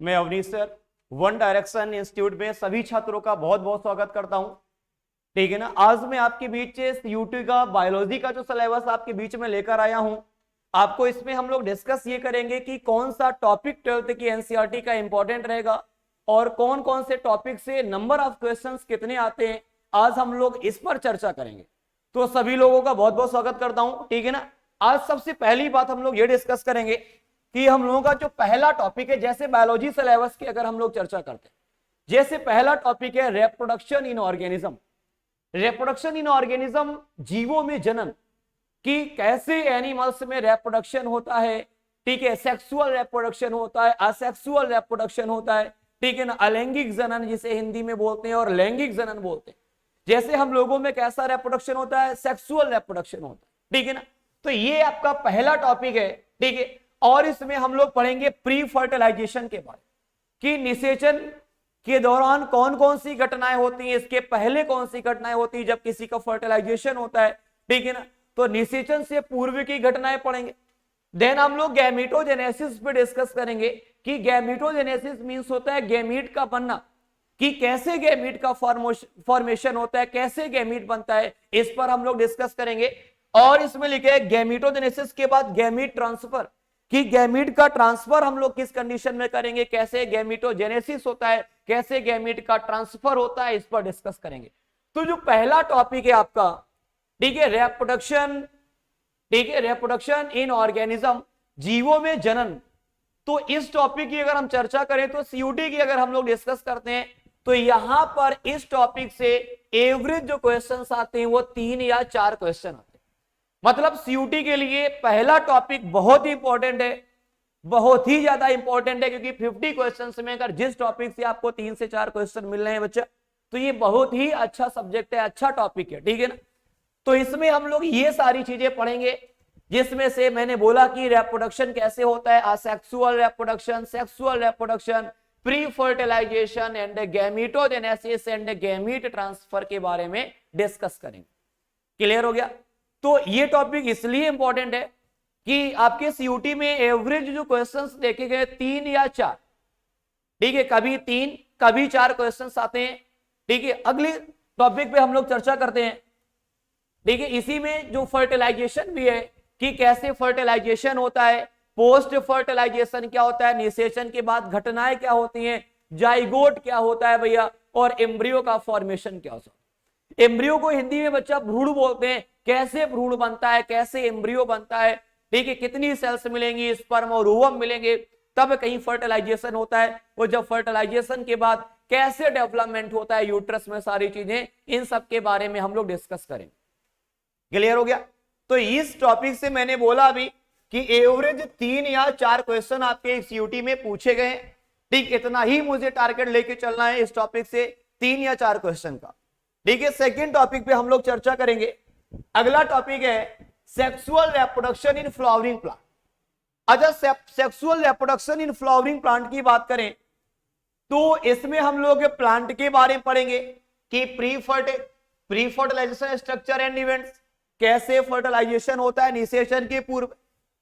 मैं Avneesh sir one direction institute में सभी छात्रों का बहुत बहुत स्वागत करता हूं। ठीक है ना। आज मैं आपके बीच यूटी का बायोलॉजी का जो सिलेबस आपके बीच में लेकर आया हूं, आपको इसमें हम लोग डिस्कस ये करेंगे कि कौन सा टॉपिक 12th की एनसीईआरटी का इंपॉर्टेंट रहेगा और कौन कौन से टॉपिक से नंबर ऑफ क्वेश्चंस कितने आते हैं। आज हम लोग इस पर चर्चा करेंगे, तो सभी लोगों का बहुत बहुत स्वागत करता हूं। ठीक है ना। आज सबसे पहली बात हम लोग ये डिस्कस करेंगे कि हम लोगों का जो पहला टॉपिक है, जैसे बायोलॉजी सिलेबस की अगर हम लोग चर्चा करते हैं, जैसे पहला टॉपिक है reproduction in organism. Reproduction in organism, जीवों में जनन, कि कैसे एनिमल्स में रिप्रोडक्शन होता है। ठीक है, सेक्सुअल रिप्रोडक्शन होता है, असेक्सुअल रिप्रोडक्शन होता है। ठीक है ना, अलैंगिक जनन जिसे हिंदी में बोलते हैं और लैंगिक जनन बोलते हैं। जैसे हम लोगों में कैसा रिप्रोडक्शन होता है, सेक्सुअल रिप्रोडक्शन होता है। ठीक है ना। तो ये आपका पहला टॉपिक है। ठीक है, और इसमें हम लोग पढ़ेंगे प्री फर्टिलाइजेशन के बारे में, कि निषेचन के दौरान कौन कौन सी घटनाएं होती हैं, इसके पहले कौन सी घटनाएं होती है जब किसी का फर्टिलाइजेशन होता है। ठीक है ना। तो निषेचन से पूर्व की घटनाएं पढ़ेंगे। देन हम लोग गैमेटोजेनेसिस पे डिस्कस करेंगे कि गैमेटोजेनेसिस मींस होता है गैमीट का बनना, कि कैसे गैमीट का फॉर्मेशन होता है, कैसे गैमीट बनता है, इस पर हम लोग डिस्कस करेंगे। और इसमें लिखे गैमेटोजेनेसिस के बाद गैमीट ट्रांसफर, कि गैमीट का ट्रांसफर हम लोग किस कंडीशन में करेंगे, कैसे गैमेटोजेनेसिस होता है, कैसे गैमीट का ट्रांसफर होता है, इस पर डिस्कस करेंगे। तो जो पहला टॉपिक है आपका, ठीक है, रिप्रोडक्शन, ठीक है, रिप्रोडक्शन इन ऑर्गेनिज्म, जीवों में जनन। तो इस टॉपिक की अगर हम चर्चा करें तो सीयूटी की अगर हम लोग डिस्कस करते हैं तो यहां पर इस टॉपिक से एवरेज जो क्वेश्चंस आते हैं वो 3 या 4 क्वेश्चन आते हैं। मतलब सीयूटी के लिए पहला टॉपिक बहुत ही इंपॉर्टेंट है, बहुत ही ज्यादा इंपॉर्टेंट है, क्योंकि 50 क्वेश्चंस में अगर जिस टॉपिक से आपको 3 से 4 क्वेश्चन मिल रहे हैं बच्चा, तो ये बहुत ही अच्छा सब्जेक्ट है, अच्छा टॉपिक है। ठीक है ना। तो इसमें हम लोग ये सारी चीजें पढ़ेंगे, जिसमें से मैंने बोला कि रिप्रोडक्शन कैसे होता है, asexual reproduction, sexual reproduction, pre fertilization and gametogenesis and gamete transfer के बारे में डिस्कस करेंगे। क्लियर हो गया। तो ये टॉपिक इसलिए इंपॉर्टेंट है कि आपके सीयूटी में एवरेज जो क्वेश्चंस देखे गए 3 या 4, ठीक है, कभी 3 कभी 4 क्वेश्चंस आते हैं। ठीक है, अगले टॉपिक पे हम लोग चर्चा करते हैं। ठीक है, इसी में जो फर्टिलाइजेशन भी है, कि कैसे फर्टिलाइजेशन होता है, पोस्ट फर्टिलाइजेशन क्या होता है, निषेचन के बाद घटनाएं क्या होती हैं, जाइगोट क्या होता है भैया, और एम्ब्रियो का फॉर्मेशन क्या होता है। एम्ब्रियो को हिंदी में बच्चा भ्रूण बोलते हैं। कैसे भ्रूण बनता है, कैसे एम्ब्रियो बनता है, ठीक है, कितनी सेल्स मिलेंगी, स्पर्म और ओवम मिलेंगे, तब कहीं फर्टिलाइजेशन होता है। और जब फर्टिलाइजेशन के बाद कैसे डेवलपमेंट होता है यूट्रस में, सारी चीजें, इन सब के बारे में हम लोग डिस्कस करेंगे। क्लियर हो गया। तो इस टॉपिक से मैंने बोला अभी कि एवरेज 3 या 4 क्वेश्चन आपके सीयूटी में पूछे गए। ठीक, इतना ही मुझे टारगेट लेके चलना है इस टॉपिक से, 3 या 4 क्वेश्चन का। ठीक है, सेकंड टॉपिक पे हम लोग चर्चा करेंगे। अगला टॉपिक है sexual reproduction in flowering plant. अच्छा, sexual reproduction in flowering plant की बात करें तो इसमें हम लोग प्लांट के बारे में पढ़ेंगे कि pre fertilization structure and events, कैसे फर्टिलाइजेशन होता है निषेचन के पूर्व।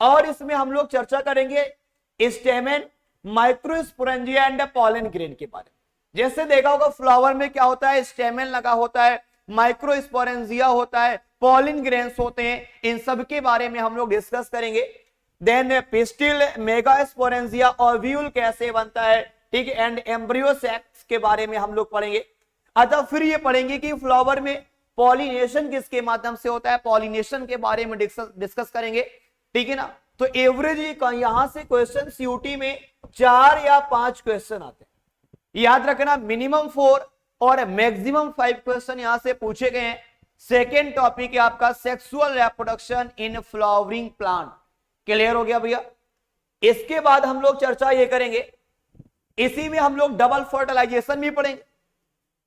और इसमें हम लोग चर्चा करेंगे stamen, microsporangia and pollen grain के बारे में। जैसे देखा होगा फ्लावर में क्या होता है, स्टेमेन लगा होता है, माइक्रोस्पोरेंजिया होता है, पॉलन ग्रेन्स होते हैं, इन सब के बारे में हम लोग डिस्कस करेंगे। देन पिस्टिल, मेगास्पोरेंजिया, ओव्यूल कैसे बनता है, ठीक है, एंड एम्ब्रियो सेक्स के बारे में हम लोग पढ़ेंगे। अच्छा, फिर ये पढ़ेंगे कि फ्लावर में पॉलिनेशन किसके माध्यम से होता है, पॉलिनेशन के बारे में डिस्कस करेंगे। ठीक है ना। तो एवरेज यहां से क्वेश्चन सीयूटी में 4 या 5 क्वेश्चन आते हैं। याद रखना, मिनिमम 4 और मैक्सिमम 5 क्वेश्चन यहां से पूछे गए हैं। सेकेंड टॉपिक है आपका sexual reproduction in flowering plant. Clear हो गया भैया। इसके बाद हम लोग चर्चा ये करेंगे, इसी में हम लोग डबल फर्टिलाइजेशन भी पढ़ेंगे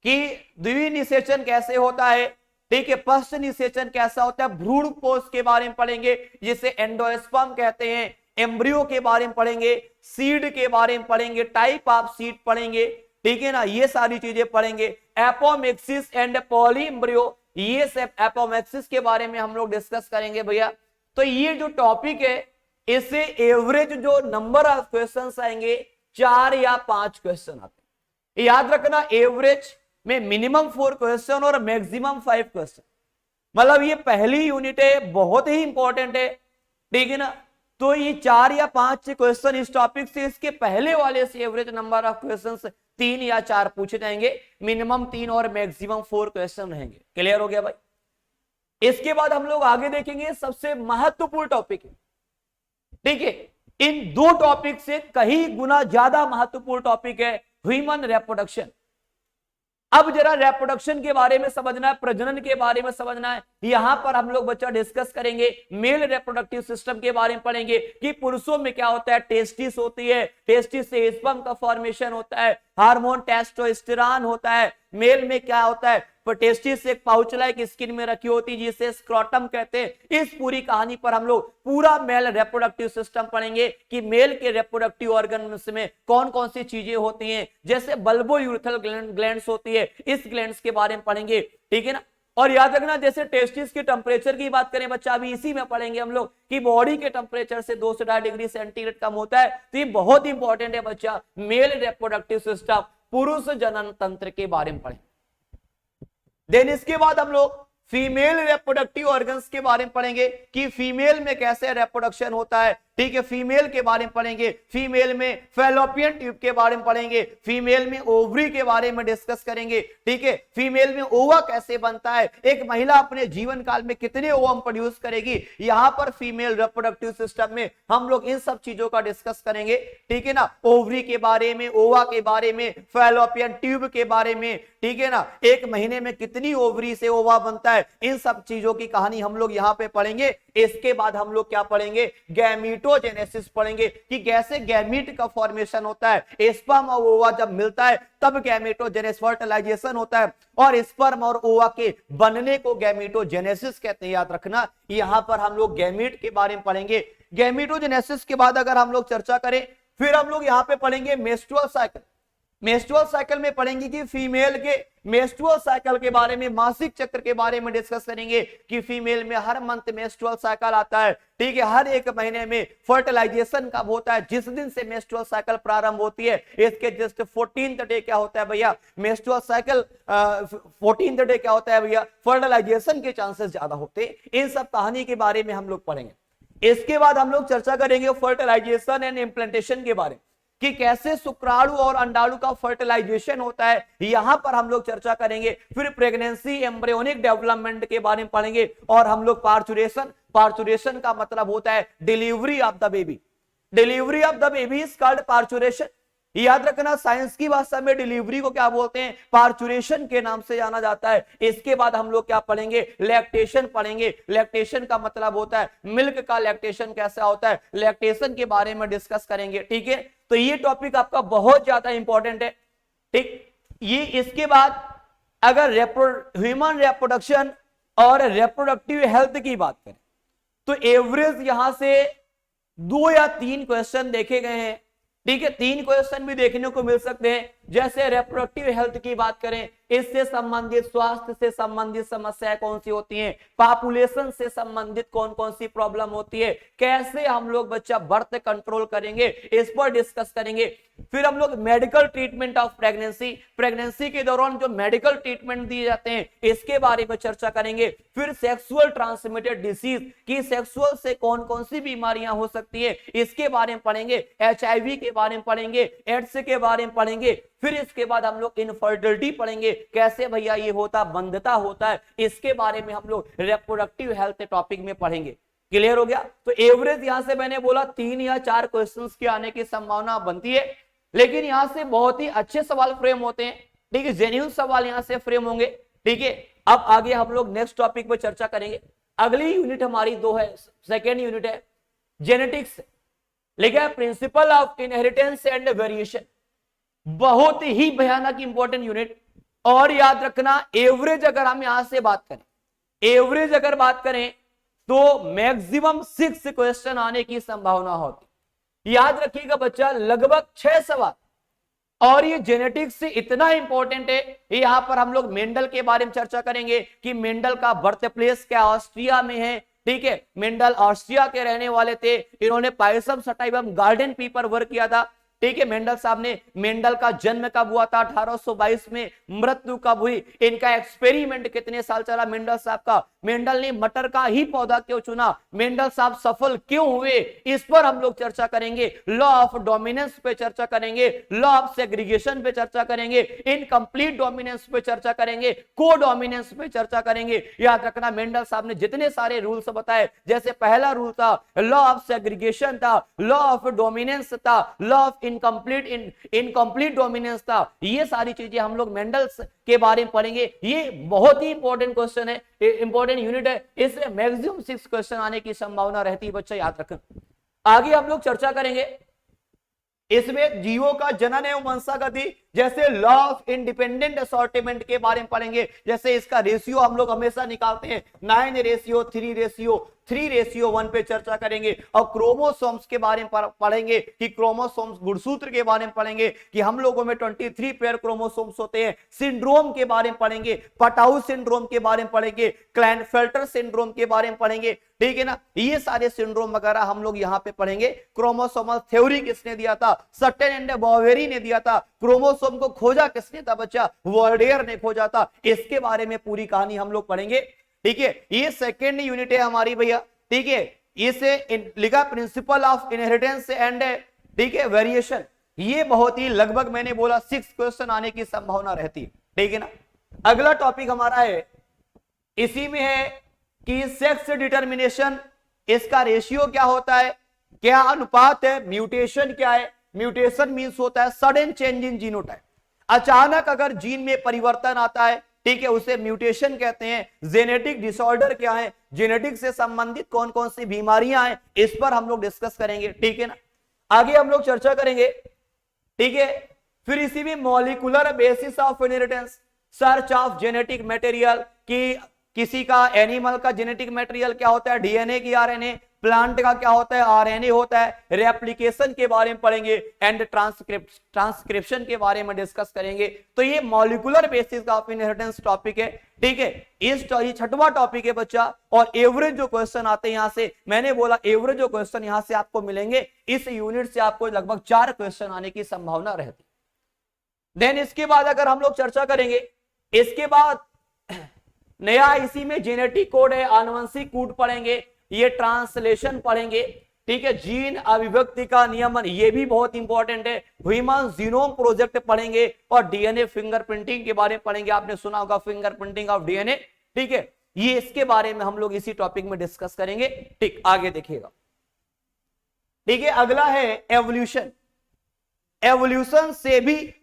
कि द्विनिषेचन कैसे होता है, ठीक है, पश्च निषेचन कैसा होता है, भ्रूण कोष के बारे में पढ़ेंगे जिसे एंडोस्पर्म कहते हैं, एम्ब्रियो के बारे में पढ़ेंगे, सीड के बारे में पढ़ेंगे, टाइप ऑफ सीड पढ़ेंगे। ठीक है ना, ये सारी चीजें पढ़ेंगे। एपोमेक्सिस एंड पॉलीएम्ब्रियो, ये सब एपोमेक्सिस के बारे में हम लोग डिस्कस करेंगे भैया। तो ये जो टॉपिक है, इससे एवरेज जो नंबर ऑफ क्वेश्चंस आएंगे 4 या 5 क्वेश्चन आते हैं। याद रखना, एवरेज में मिनिमम 4 क्वेश्चन और मैक्सिमम 5 क्वेश्चन। मतलब ये पहली यूनिट है, बहुत ही इंपॉर्टेंट है, ठीक है ना। तो ये 4 या 5 क्वेश्चन इस टॉपिक से, इसके पहले वाले से एवरेज नंबर ऑफ क्वेश्चंस 3 या 4 पूछे जाएंगे, मिनिमम 3 और मैक्सिमम 4 क्वेश्चन रहेंगे। क्लियर हो गया भाई। इसके बाद हम लोग आगे देखेंगे, सबसे महत्वपूर्ण टॉपिक है, ठीक है, इन दो टॉपिक से कहीं गुना ज्यादा महत्वपूर्ण टॉपिक है ह्यूमन रिप्रोडक्शन। अब जरा रिप्रोडक्शन के बारे में समझना है, प्रजनन के बारे में समझना है। यहां पर हम लोग बच्चा डिस्कस करेंगे, मेल रिप्रोडक्टिव सिस्टम के बारे में पढ़ेंगे कि पुरुषों में क्या होता है, टेस्टिस होती है, टेस्टिस से स्पर्म का फॉर्मेशन होता है, हार्मोन टेस्टोस्टेरोन होता है। मेल में क्या होता है, टेस्टिस एक पाउच लाइक स्किन में रखी होती है जिसे स्क्रोटम कहते हैं। इस पूरी कहानी पर हम लोग पूरा मेल रिप्रोडक्टिव सिस्टम पढ़ेंगे कि मेल के रिप्रोडक्टिव ऑर्गन्स में कौन कौन सी चीजें होती हैं, जैसे बल्बोयूरेथ्रल ग्लैंड्स होती है, इस ग्लैंड्स के बारे में पढ़ेंगे, ठीक है ना। और याद रखना, जैसे टेस्टिस के टेम्परेचर की बात करें बच्चा, अभी इसी में पढ़ेंगे हम लोग कि बॉडी के टेम्परेचर से 2 से 2.5 डिग्री सेंटीग्रेड कम होता है। तो ये बहुत इंपॉर्टेंट है बच्चा, मेल रिप्रोडक्टिव सिस्टम, पुरुष जनन तंत्र के बारे में पढ़ेंगे। देन इसके बाद हम लोग फीमेल रिप्रोडक्टिव ऑर्गन्स के बारे में पढ़ेंगे कि फीमेल में कैसे रिप्रोडक्शन होता है, ठीक है। फीमेल के बारे में पढ़ेंगे, फीमेल में फैलोपियन ट्यूब के बारे में पढ़ेंगे, फीमेल में ओवरी के बारे में डिस्कस करेंगे, ठीक है। फीमेल में ओवा कैसे बनता है, एक महिला अपने जीवन काल में कितने ओवम प्रोड्यूस करेगी, यहां पर फीमेल रिप्रोडक्टिव सिस्टम में हम लोग इन सब चीजों का डिस्कस करेंगे, ठीक है ना। ओवरी के बारे में, ओवा के बारे में, फैलोपियन ट्यूब के बारे में, ठीक है ना। एक महीने में कितनी ओवरी से ओवा बनता है, इन सब चीजों की कहानी हम लोग यहां पे पढ़ेंगे। इसके बाद हम लोग क्या पढ़ेंगे, गैमीटोजेनेसिस पढ़ेंगे कि कैसे गैमीट का फॉर्मेशन होता है। स्पर्म और ओवा जब मिलता है तब गैमीटोजेनेसिस फर्टिलाइजेशन होता है, और स्पर्म और ओवा के बनने को गैमीटोजेनेसिस कहते हैं। याद रखना, यहां पर हम लोग गैमीट के बारे में पढ़ेंगे। गैमीटोजेनेसिस के बाद अगर हम लोग चर्चा करें, फिर हम लोग यहां पे पढ़ेंगे मेंस्ट्रुअल साइकिल। मेंस्ट्रुअल साइकिल में पढ़ेंगे कि फीमेल के मेंस्ट्रुअल साइकिल के बारे में, मासिक चक्र के बारे में डिस्कस करेंगे कि फीमेल में हर मंथ मेंस्ट्रुअल साइकिल आता है, ठीक है। हर एक महीने में फर्टिलाइजेशन कब होता है, जिस दिन से मेंस्ट्रुअल साइकिल प्रारंभ होती है, इसके जस्ट 14th डे क्या होता है भैया, मेंस्ट्रुअल साइकिल 14th डे क्या होता है भैया, फर्टिलाइजेशन के चांसेस ज्यादा होते हैं। इन सब कहानी के बारे में हम लोग पढ़ेंगे। इसके बाद हम लोग चर्चा करेंगे फर्टिलाइजेशन एंड इम्प्लांटेशन के बारे में कि कैसे शुक्राणु और अंडाणु का फर्टिलाइजेशन होता है, यहां पर हम लोग चर्चा करेंगे। फिर प्रेगनेंसी एम्ब्रियोनिक डेवलपमेंट के बारे में पढ़ेंगे, और हम लोग पार्चुरेशन का मतलब होता है delivery of the baby. Delivery of the baby is called parturition. याद रखना, साइंस की भाषा में डिलीवरी को क्या बोलते हैं, पार्चुरेशन के नाम से जाना जाता है। इसके बाद हम लोग क्या पढ़ेंगे, लैक्टेशन पढ़ेंगे। लैक्टेशन का मतलब होता है मिल्क का लैक्टेशन कैसा होता है, लैक्टेशन के बारे में डिस्कस करेंगे, ठीक है। तो ये टॉपिक आपका बहुत ज्यादा इंपॉर्टेंट है, ठीक। ये इसके बाद अगर ह्यूमन रिप्रोडक्शन और रिप्रोडक्टिव हेल्थ की बात करें तो एवरेज यहां से 2 या 3 क्वेश्चन देखे गए हैं, ठीक है। 3 क्वेश्चन भी देखने को मिल सकते हैं। जैसे रिप्रोडक्टिव हेल्थ की बात करें, इससे संबंधित, स्वास्थ्य से संबंधित समस्याएं कौन सी होती हैं, पॉपुलेशन से संबंधित कौन कौन सी प्रॉब्लम होती है, कैसे हम लोग बच्चा बर्थ कंट्रोल करेंगे, इस पर डिस्कस करेंगे। फिर हम लोग medical treatment of pregnancy, pregnancy के दौरान जो मेडिकल ट्रीटमेंट दिए जाते हैं इसके बारे में चर्चा करेंगे। फिर सेक्सुअल ट्रांसमिटेड डिसीज की सेक्सुअल से कौन कौन सी बीमारियां हो सकती है, इसके बारे में पढ़ेंगे। HIV के बारे में पढ़ेंगे, एड्स के बारे में पढ़ेंगे। फिर इसके बाद हम लोग इनफर्टिलिटी पढ़ेंगे, कैसे भैया ये होता, बंधता होता है, इसके बारे में हम लोग रिप्रोडक्टिव हेल्थ टॉपिक में पढ़ेंगे। क्लियर हो गया। तो एवरेज यहां से मैंने बोला 3 या 4 क्वेश्चंस के आने की संभावना बनती है, लेकिन यहां से बहुत ही अच्छे सवाल फ्रेम होते हैं, ठीक है। जेन्युइन सवाल यहां से फ्रेम होंगे, ठीक है। अब आगे हम लोग नेक्स्ट टॉपिक पर चर्चा करेंगे। अगली यूनिट हमारी 2 है, सेकेंड यूनिट है जेनेटिक्स, लिखा है principle of inheritance and variation. बहुत ही भयानक इंपॉर्टेंट यूनिट। और याद रखना, एवरेज अगर हम यहां से बात करें, एवरेज अगर बात करें तो मैक्सिमम 6 क्वेश्चन आने की संभावना होती। याद रखिएगा बच्चा, लगभग 6 सवाल। और ये जेनेटिक्स से इतना इंपॉर्टेंट है, यहां पर हम लोग मेंडल के बारे में चर्चा करेंगे कि मेंडल का बर्थ प्लेस क्या ऑस्ट्रिया में है, ठीक है। मेंडल ऑस्ट्रिया के रहने वाले थे, इन्होंने पायसम सटाइवम गार्डन पीपर वर्क किया था, ठीक है। मेंडल साहब ने, मेंडल का जन्म कब हुआ था? 1822 में। मृत्यु कब हुई? इनका एक्सपेरिमेंट कितने साल चला मेंडल साहब का? मेंडल ने मटर का ही पौधा क्यों चुना? मेंडल साहब सफल क्यों हुए? इस पर हम लोग चर्चा करेंगे। लॉ ऑफ डोमिनेंस पे चर्चा करेंगे, लॉ ऑफ सेग्रीगेशन पे चर्चा करेंगे, इनकंप्लीट डोमिनेंस पे चर्चा करेंगे, को डोमिनेंस पे चर्चा करेंगे। याद रखना मेंडल साहब ने जितने सारे रूल्स बताए, जैसे पहला रूल था लॉ ऑफ सेग्रीगेशन था, लॉ ऑफ डोमिनेंस था, लॉ ऑफ इनकंप्लीट डोमिनेंस था, ये सारी चीजें हम लोग मेंडल के बारे में पढ़ेंगे। ये बहुत ही इंपॉर्टेंट क्वेश्चन है, इंपॉर्टेंट यूनिट है, इससे मैक्सिमम 6 क्वेश्चन आने की संभावना रहती है बच्चा, याद रखें। आगे हम लोग चर्चा करेंगे इसमें जीवों का जनन एवं वंशागति, जैसे लॉ ऑफ इंडिपेंडेंट असॉर्टमेंट के बारे में पढ़ेंगे। जैसे इसका रेशियो हम लोग हमेशा निकालते हैं 9:3:3:1 पे चर्चा करेंगे। और क्रोमोसोम्स के बारे में पढ़ेंगे कि क्रोमोसोम्स गुणसूत्र के बारे में पढ़ेंगे कि हम लोगों में 23 पेयर क्रोमोसोम्स होते हैं। सिंड्रोम के बारे में पढ़ेंगे, पटाउ सिंड्रोम के बारे में पढ़ेंगे, क्लाइनफेल्टर सिंड्रोम के बारे में पढ़ेंगे, ठीक है ना। ये सारे सिंड्रोम वगैरह हम लोग यहाँ पे पढ़ेंगे। क्रोमोसोमल थ्योरी किसने दिया था? सटन एंड बोवेरी ने दिया था। क्रोमोसोम को खोजा किसने था बच्चा? वॉल्डेयर ने खोजा था। इसके बारे में पूरी कहानी हम लोग पढ़ेंगे, ठीक है। ये सेकेंड यूनिट है हमारी भैया, ठीक है। इसे लिखा प्रिंसिपल ऑफ इनहेरिटेंस एंड, ठीक है, वेरिएशन। ये बहुत ही लगभग मैंने बोला 6 क्वेश्चन आने की संभावना रहती है, ठीक है ना। अगला टॉपिक हमारा है, इसी में है कि सेक्स डिटर्मिनेशन, इसका रेशियो क्या होता है, क्या अनुपात है, म्यूटेशन क्या है। म्यूटेशन मींस होता है सडन चेंज इन जीनोटाइप, अचानक अगर जीन में परिवर्तन आता है, ठीक है, उसे म्यूटेशन कहते हैं। जेनेटिक डिसऑर्डर क्या है, जेनेटिक से संबंधित कौन कौन सी बीमारियां हैं, इस पर हम लोग डिस्कस करेंगे, ठीक है ना। आगे हम लोग चर्चा करेंगे, ठीक है। फिर इसी में molecular basis of inheritance, search of genetic material, कि किसी का एनिमल का जेनेटिक मटेरियल क्या होता है, डीएनए की आरएनए, प्लांट का क्या होता है, आरएनए होता है। रेप्लिकेशन के बारे में पढ़ेंगे एंड ट्रांसक्रिप्शन के बारे में डिस्कस करेंगे। तो ये molecular basis of inheritance topic है, ठीक है। इस छठवां टॉपिक है बच्चा। और एवरेज जो क्वेश्चन आते हैं यहां से, मैंने बोला एवरेज जो क्वेश्चन यहां से आपको मिलेंगे, इस यूनिट से आपको लगभग 4 क्वेश्चन आने की संभावना रहती। देन इसके बाद अगर हम लोग चर्चा करेंगे, इसके बाद नया इसी में जेनेटिक कोड है, आनुवंशिक कोड पढ़ेंगे, ये ट्रांसलेशन पढ़ेंगे, ठीक है। जीन अभिव्यक्ति का नियमन, ये भी बहुत इंपॉर्टेंट है। ह्यूमन जीनोम प्रोजेक्ट पढ़ेंगे और डीएनए फिंगरप्रिंटिंग के बारे में पढ़ेंगे। आपने सुना होगा फिंगरप्रिंटिंग ऑफ डीएनए, ठीक है। ये इसके बारे में हम लोग इसी टॉपिक में डिस्कस करेंगे, ठीक। आगे देखिएगा, ठीक है। अगला है एवोल्यूशन। एवोल्यूशन से भी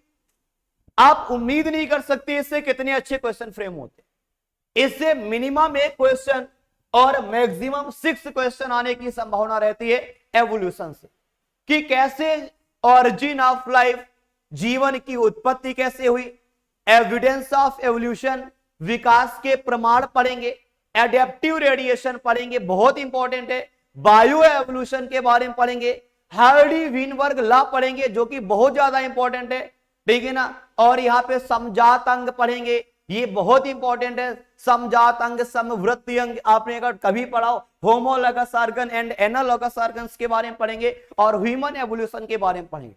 आप उम्मीद नहीं कर सकते इससे कितने अच्छे क्वेश्चन फ्रेम होते। इससे मिनिमम 1 क्वेश्चन और मैक्सिमम 6 क्वेश्चन आने की संभावना रहती है एवोल्यूशन से, कि कैसे ऑरिजिन ऑफ लाइफ, जीवन की उत्पत्ति कैसे हुई, एविडेंस ऑफ एवोल्यूशन, विकास के प्रमाण पढ़ेंगे, एडेप्टिव रेडिएशन पढ़ेंगे, बहुत इंपॉर्टेंट है। बायो एवोल्यूशन के बारे में पढ़ेंगे, हार्डी विनबर्ग लॉ पढ़ेंगे जो कि बहुत ज्यादा इंपॉर्टेंट है, ठीक है ना। और यहाँ पे समजात अंग पढ़ेंगे, ये बहुत इंपॉर्टेंट है। समजात अंग, समवृत्ति अंग आपने अगर कभी पढ़ा हो, homologous organ and analogous organs के बारे में पढ़ेंगे और ह्यूमन एवोल्यूशन के बारे में पढ़ेंगे।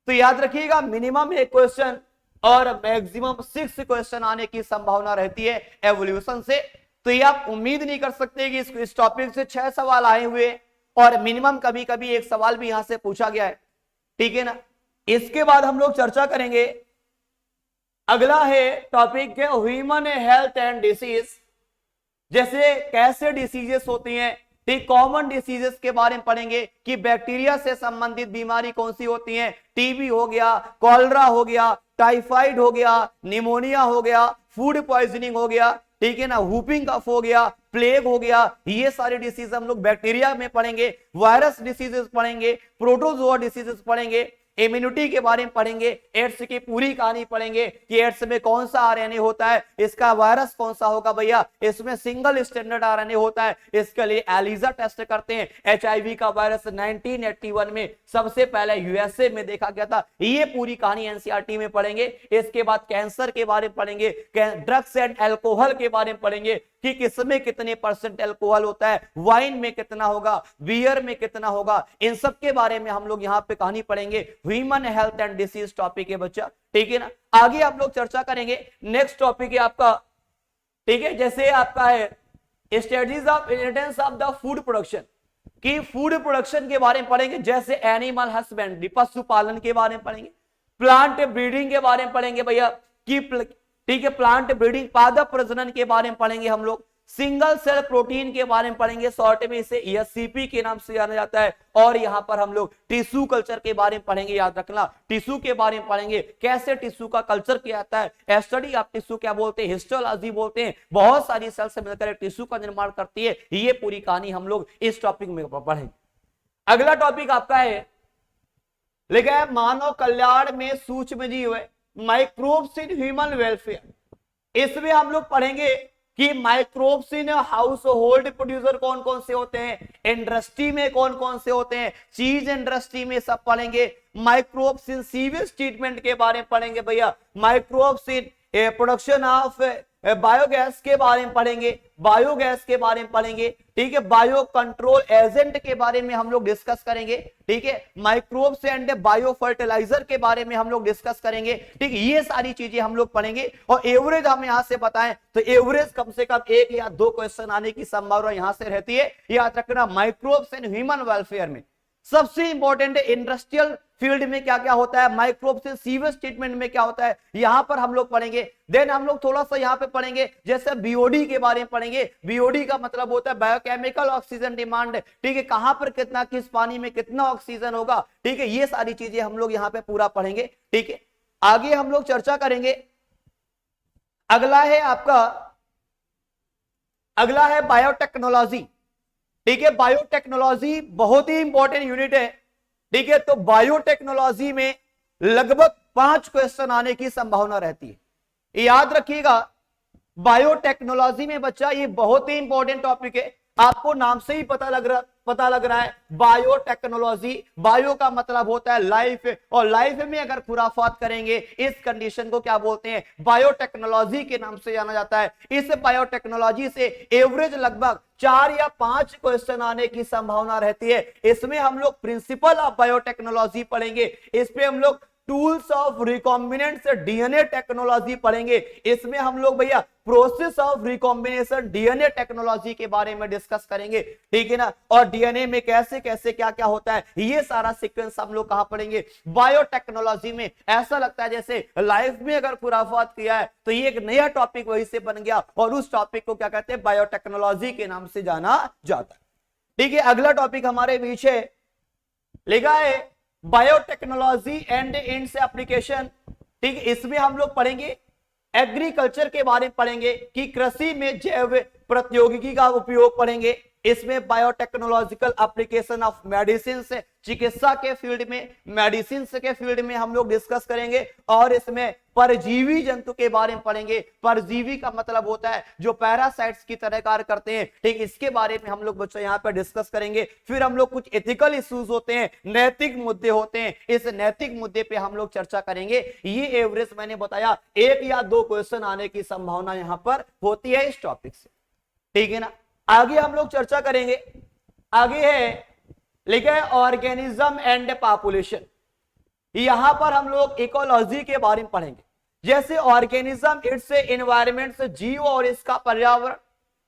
तो याद रखिएगा मिनिमम 1 क्वेश्चन और मैक्सिमम 6 क्वेश्चन आने की संभावना रहती है एवोल्यूशन से। तो ये आप उम्मीद नहीं कर सकते कि इस टॉपिक से 6 सवाल आए हुए और मिनिमम कभी कभी 1 सवाल भी यहां से पूछा गया है, ठीक है ना। इसके बाद हम लोग चर्चा करेंगे, अगला है टॉपिक है ह्यूमन हेल्थ एंड डिसीज, जैसे कैसे डिसीजेस होती हैं, ठीक। कॉमन डिसीजेस के बारे में पढ़ेंगे कि बैक्टीरिया से संबंधित बीमारी कौन सी होती है, टीबी हो गया, कॉलरा हो गया, टाइफाइड हो गया, निमोनिया हो गया, फूड पॉइजनिंग हो गया, ठीक है ना, वूपिंग कफ हो गया, प्लेग हो गया। ये सारे डिसीज हम लोग बैक्टीरिया में पढ़ेंगे। वायरस डिसीजेस पढ़ेंगे, प्रोटोजोआ डिसीजेस पढ़ेंगे, इम्यूनिटी के बारे में पढ़ेंगे, एड्स की पूरी कहानी पढ़ेंगे कि एड्स में कौन सा आरएनए होता है, इसका वायरस कौन सा होगा भैया, इसमें सिंगल स्टैंडर्ड आरएनए होता है, इसके लिए एलिजा टेस्ट करते हैं। एचआईवी का वायरस 1981 में सबसे पहले यूएसए में देखा गया था। ये पूरी कहानी एनसीईआरटी में पढ़ेंगे। इसके बाद कैंसर के बारे में पढ़ेंगे, ड्रग्स एंड एल्कोहल के बारे में पढ़ेंगे कि किसमें कितने परसेंट अल्कोहल होता है, वाइन में कितना होगा, बियर में कितना होगा, इन सब के बारे में हम लोग यहाँ पे कहानी पढ़ेंगे। Human health and disease topic है बच्चा, ठीक है ना। आगे हम लोग चर्चा करेंगे, नेक्स्ट टॉपिक है आपका, ठीक है, जैसे आपका है studies of inheritance of the food production, कि फूड प्रोडक्शन के बारे में पढ़ेंगे, जैसे एनिमल हस्बेंड्री, पशुपालन के बारे में पढ़ेंगे, प्लांट ब्रीडिंग के बारे में पढ़ेंगे भैया, कि ठीक है प्लांट ब्रीडिंग, पादप प्रजनन के बारे में पढ़ेंगे हम लोग, सिंगल सेल प्रोटीन के बारे में पढ़ेंगे, शॉर्ट में इसे एससीपी के नाम से जाना जाता है, और यहां पर हम लोग टिश्यू कल्चर के बारे में पढ़ेंगे, याद रखना टिश्यू के बारे में पढ़ेंगे, कैसे टिश्यू का कल्चर किया जाता है, स्टडी ऑफ टिश्यू क्या बोलते हैं, हिस्टोलॉजी बोलते हैं, बहुत सारी सेल से मिलकर टिश्यू का निर्माण करती है, ये पूरी कहानी हम लोग इस टॉपिक में पढ़ेंगे। अगला टॉपिक आपका है लिखा है मानव कल्याण में सूक्ष्म जीव है, माइक्रोब्स इन ह्यूमन वेलफेयर। इसमें हम लोग पढ़ेंगे कि microbes in house hold producer कौन कौन से होते हैं, इंडस्ट्री में कौन कौन से होते हैं, चीज इंडस्ट्री में सब पढ़ेंगे, माइक्रोब्स इन सीवेज ट्रीटमेंट के बारे में पढ़ेंगे भैया, microbes in production of biogas के बारे में पढ़ेंगे, बायोगैस के बारे में पढ़ेंगे, ठीक है, बायो कंट्रोल एजेंट के बारे में हम लोग डिस्कस करेंगे, ठीक है, माइक्रोब्स एंड बायो फर्टिलाइजर के बारे में हम लोग डिस्कस करेंगे, ठीक है, ये सारी चीजें हम लोग पढ़ेंगे। और एवरेज हम यहां से बताएं तो एवरेज कम से कम 1 या 2 क्वेश्चन आने की संभावना यहां से रहती है, याद रखना। माइक्रोब्स एंड ह्यूमन वेलफेयर में सबसे इंपॉर्टेंट इंडस्ट्रियल फील्ड में क्या क्या होता है, माइक्रोब्स इन सीवेज ट्रीटमेंट में क्या होता है, यहां पर हम लोग पढ़ेंगे। देन हम लोग थोड़ा सा यहां पे पढ़ेंगे, जैसे बीओडी के बारे में पढ़ेंगे, बीओडी का मतलब होता है बायोकेमिकल ऑक्सीजन डिमांड, ठीक है, कहां पर कितना, किस पानी में कितना ऑक्सीजन होगा, ठीक है, ये सारी चीजें हम लोग यहां पे पूरा पढ़ेंगे, ठीक है। आगे हम लोग चर्चा करेंगे, अगला है आपका, अगला है बायोटेक्नोलॉजी, ठीक है, बायोटेक्नोलॉजी बहुत ही इंपॉर्टेंट यूनिट है, ठीक है। तो बायोटेक्नोलॉजी में लगभग 5 क्वेश्चन आने की संभावना रहती है, याद रखिएगा। बायोटेक्नोलॉजी में बच्चा ये बहुत ही इंपॉर्टेंट टॉपिक है, आपको नाम से ही पता लग रहा है बायोटेक्नोलॉजी, बायो का मतलब होता है लाइफ, और लाइफ में अगर खुराफात करेंगे इस कंडीशन को क्या बोलते हैं, बायोटेक्नोलॉजी के नाम से जाना जाता है। इस बायोटेक्नोलॉजी से एवरेज लगभग 4 या 5 क्वेश्चन आने की संभावना रहती है। इसमें हम लोग प्रिंसिपल ऑफ बायोटेक्नोलॉजी पढ़ेंगे, इसमें हम लोग tools of recombinant DNA technology पढ़ेंगे, इसमें हम लोग भैया process of recombination DNA technology के बारे में डिस्कस करेंगे, ठीक है ना। और डीएनए में कैसे कैसे क्या क्या होता है, ये सारा सीक्वेंस हम लोग कहां पढ़ेंगे, बायोटेक्नोलॉजी में। ऐसा लगता है जैसे लाइफ में अगर खुराफात किया है तो ये एक नया टॉपिक वहीं से बन गया, और उस टॉपिक को क्या कहते हैं, बायोटेक्नोलॉजी के नाम से जाना जाता है, ठीक है। अगला टॉपिक हमारे पीछे लिखा है बायोटेक्नोलॉजी एंड इट्स एप्लीकेशन, ठीक है। इसमें हम लोग पढ़ेंगे एग्रीकल्चर के बारे में पढ़ेंगे, कि कृषि में जैव प्रौद्योगिकी का उपयोग पढ़ेंगे, इसमें बायोटेक्नोलॉजिकल एप्लीकेशन ऑफ मेडिसिन से, चिकित्सा के फील्ड में, मेडिसिन के फील्ड में हम लोग डिस्कस करेंगे, और इसमें परजीवी जंतु के बारे में पढ़ेंगे। परजीवी का मतलब होता है जो पैरासाइट्स की तरह कार्य करते हैं, ठीक, इसके बारे में हम लोग बच्चों यहाँ पर डिस्कस करेंगे। फिर हम लोग कुछ एथिकल इश्यूज होते हैं, नैतिक मुद्दे होते हैं, इस नैतिक मुद्दे पे हम लोग चर्चा करेंगे। ये एवरेज मैंने बताया 1 या 2 क्वेश्चन आने की संभावना यहाँ पर होती है इस टॉपिक से, ठीक है ना। आगे हम लोग चर्चा करेंगे, आगे है लिखा है ऑर्गेनिज्म एंड पॉपुलेशन। यहां पर हम लोग इकोलॉजी के बारे में पढ़ेंगे, जैसे ऑर्गेनिज्म इट्स एनवायरमेंट, जीव और इसका पर्यावरण,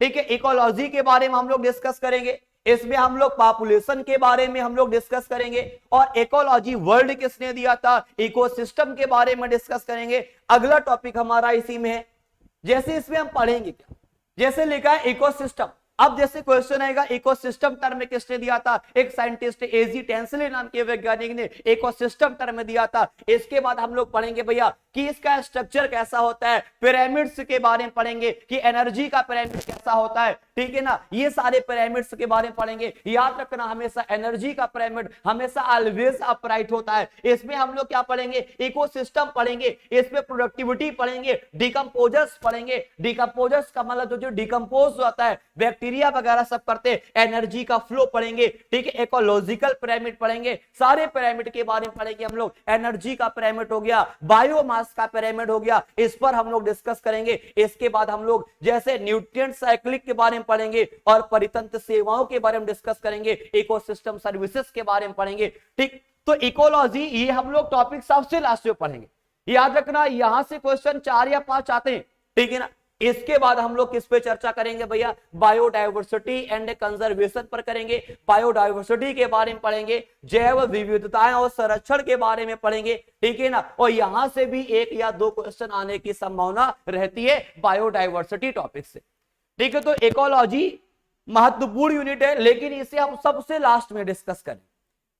ठीक है। इकोलॉजी के बारे में हम लोग डिस्कस करेंगे, इसमें हम लोग पॉपुलेशन के बारे में हम लोग डिस्कस करेंगे, और इकोलॉजी वर्ड किसने दिया था, इकोसिस्टम के बारे में डिस्कस करेंगे। अगला टॉपिक हमारा इसी में है, जैसे इसमें हम पढ़ेंगे क्या, जैसे लिखा है इकोसिस्टम। अब जैसे क्वेश्चन आएगा इकोसिस्टम टर्म किसने दिया था, एक साइंटिस्ट एजी टेंसले नाम के वैज्ञानिक ने इकोसिस्टम टर्म दिया था। इसके बाद हम लोग पढ़ेंगे भैया कि इसका स्ट्रक्चर कैसा होता है, पिरामिड्स के बारे में पढ़ेंगे कि एनर्जी का पिरामिड कैसा होता है, ठीक है ना। ये सारे पिरामिड्स के बारे में पढ़ेंगे। याद रखना हमेशा एनर्जी का पिरामिड हमेशा ऑलवेज अपराइट होता है। इसमें हम लोग क्या पढ़ेंगे, इकोसिस्टम पढ़ेंगे, इसमें प्रोडक्टिविटी पढ़ेंगे, डिकम्पोजर्स पढ़ेंगे। डिकम्पोजर्स का मतलब जो डिकम्पोज होता है, बैक्टीरिया वगैरह सब करते हैं, एनर्जी का फ्लो पढ़ेंगे, ठीक है। इकोलॉजिकल पिरामिड पढ़ेंगे, सारे पिरामिड के बारे में पढ़ेंगे हम लोग। एनर्जी का पिरामिड हो गया, बायोमास मास का पिरामिड हो गया, इस पर हम लोग डिस्कस करेंगे। इसके बाद हम लोग जैसे न्यूट्रिएंट साइक्लिक के बारे में पढ़ेंगे और परितंत्र सेवाओं के बारे में डिस्कस करेंगे, इकोसिस्टम सर्विसेज के बारे में पढ़ेंगे। ठीक, तो इकोलॉजी ये हम लोग टॉपिक सबसे लास्ट में पढ़ेंगे। याद रखना यहां से क्वेश्चन 4 या 5 आते हैं, ठीक है ना। इसके बाद हम लोग किस पे चर्चा करेंगे भैया, बायोडायवर्सिटी एंड कंजर्वेशन पर करेंगे। बायोडायवर्सिटी के बारे में पढ़ेंगे, जैव विविधताएं और संरक्षण के बारे में पढ़ेंगे, ठीक है ना। और यहां से भी 1 या 2 क्वेश्चन आने की संभावना रहती है बायोडायवर्सिटी टॉपिक से, ठीक है। तो इकोलॉजी महत्वपूर्ण यूनिट है, लेकिन इसे हम सबसे लास्ट में डिस्कस करें,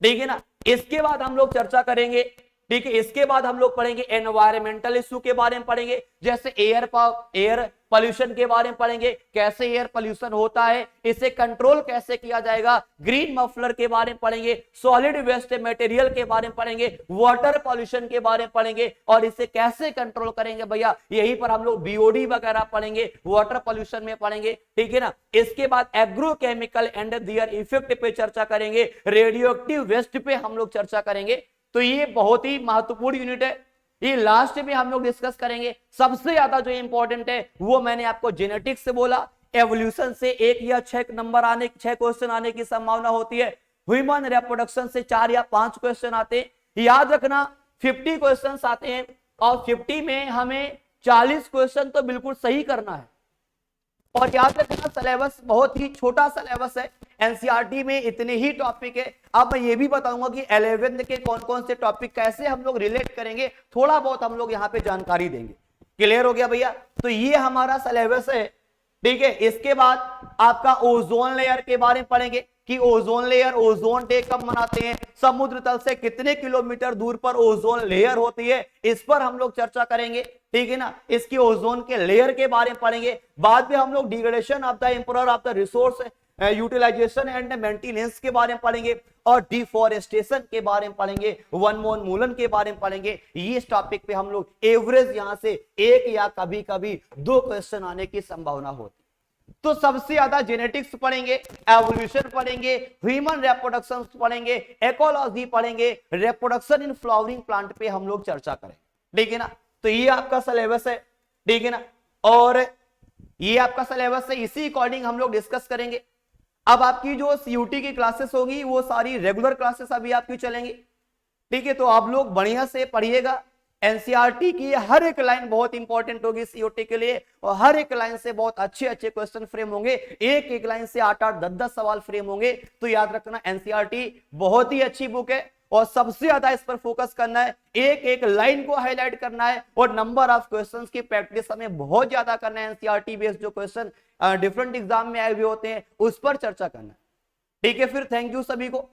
ठीक है ना। इसके बाद हम लोग चर्चा करेंगे, ठीक है। इसके बाद हम लोग पढ़ेंगे एनवायरमेंटल इश्यू के बारे में पढ़ेंगे, जैसे एयर पॉल्यूशन के बारे में पढ़ेंगे, कैसे एयर पॉल्यूशन होता है, इसे कंट्रोल कैसे किया जाएगा। ग्रीन मफलर के बारे में पढ़ेंगे, सॉलिड वेस्ट मटेरियल के बारे में पढ़ेंगे, वाटर पॉल्यूशन के बारे में पढ़ेंगे और इसे कैसे कंट्रोल करेंगे भैया, यहीं पर हम लोग बीओडी वगैरह पढ़ेंगे, वाटर पॉल्यूशन में पढ़ेंगे, ठीक है ना। इसके बाद एग्रोकेमिकल एंड देयर इफेक्ट पे चर्चा करेंगे, रेडियो एक्टिव वेस्ट पे हम लोग चर्चा करेंगे। तो ये बहुत ही महत्वपूर्ण यूनिट है, ये लास्ट में हम लोग डिस्कस करेंगे। सबसे ज्यादा जो इंपॉर्टेंट है वो मैंने आपको जेनेटिक्स से बोला, एवोल्यूशन से 1 या 6 क्वेश्चन आने की संभावना होती है, ह्यूमन रिप्रोडक्शन से 4 या 5 क्वेश्चन आते हैं। याद रखना 50 क्वेश्चन आते हैं और 50 में हमें 40 क्वेश्चन तो बिल्कुल सही करना है। और याद रखना सिलेबस बहुत ही छोटा सिलेबस है, एनसीईआरटी में इतने ही टॉपिक है। अब मैं ये भी बताऊंगा कि 11th के कौन कौन से टॉपिक कैसे हम लोग रिलेट करेंगे, थोड़ा बहुत हम लोग यहाँ पे जानकारी देंगे। क्लियर हो गया भैया, तो ये हमारा सिलेबस है, ठीक है। इसके बाद आपका ओजोन लेयर के बारे में पढ़ेंगे कि ओजोन लेयर, ओजोन डे कब मनाते हैं, समुद्र तल से कितने किलोमीटर दूर पर ओजोन लेयर होती है, इस पर हम लोग चर्चा करेंगे, ठीक है ना। इसकी ओजोन के लेयर के बारे में पढ़ेंगे। बाद में हम लोग degradation of the improver of the resource utilization and maintenance के बारे में पढ़ेंगे और डिफॉरेस्टेशन के बारे में पढ़ेंगे, वनोन्मूलन के बारे में पढ़ेंगे। इस टॉपिक पे हम लोग एवरेज यहां से 1 या कभी कभी 2 क्वेश्चन आने की संभावना होती। तो सबसे ज्यादा जेनेटिक्स पढ़ेंगे, एवोल्यूशन पढ़ेंगे, ह्यूमन रिप्रोडक्शन पढ़ेंगे, इकोलॉजी पढ़ेंगे, रिप्रोडक्शन इन फ्लावरिंग प्लांट पे हम लोग चर्चा करेंगे, ठीक है ना। तो ये आपका सिलेबस है, ठीक है ना। और ये आपका सिलेबस है, इसी अकॉर्डिंग हम लोग डिस्कस करेंगे। अब आपकी जो सीयूटी की क्लासेस होगी वो सारी रेगुलर क्लासेस अभी आपकी चलेंगी, ठीक है। तो आप लोग बढ़िया से पढ़िएगा। एनसीईआरटी की हर एक लाइन बहुत इंपॉर्टेंट होगी सीयूटी के लिए और हर एक लाइन से बहुत अच्छे अच्छे क्वेश्चन फ्रेम होंगे, एक एक लाइन से 8-8, 10-10 सवाल फ्रेम होंगे। तो याद रखना एनसीईआरटी बहुत ही अच्छी बुक है और सबसे ज्यादा इस पर फोकस करना है, एक एक लाइन को हाईलाइट करना है और नंबर ऑफ क्वेश्चंस की प्रैक्टिस हमें बहुत ज्यादा करना है। एनसीईआरटी बेस्ड जो क्वेश्चन डिफरेंट एग्जाम में आए हुए होते हैं उस पर चर्चा करना है, ठीक है। फिर थैंक यू सभी को।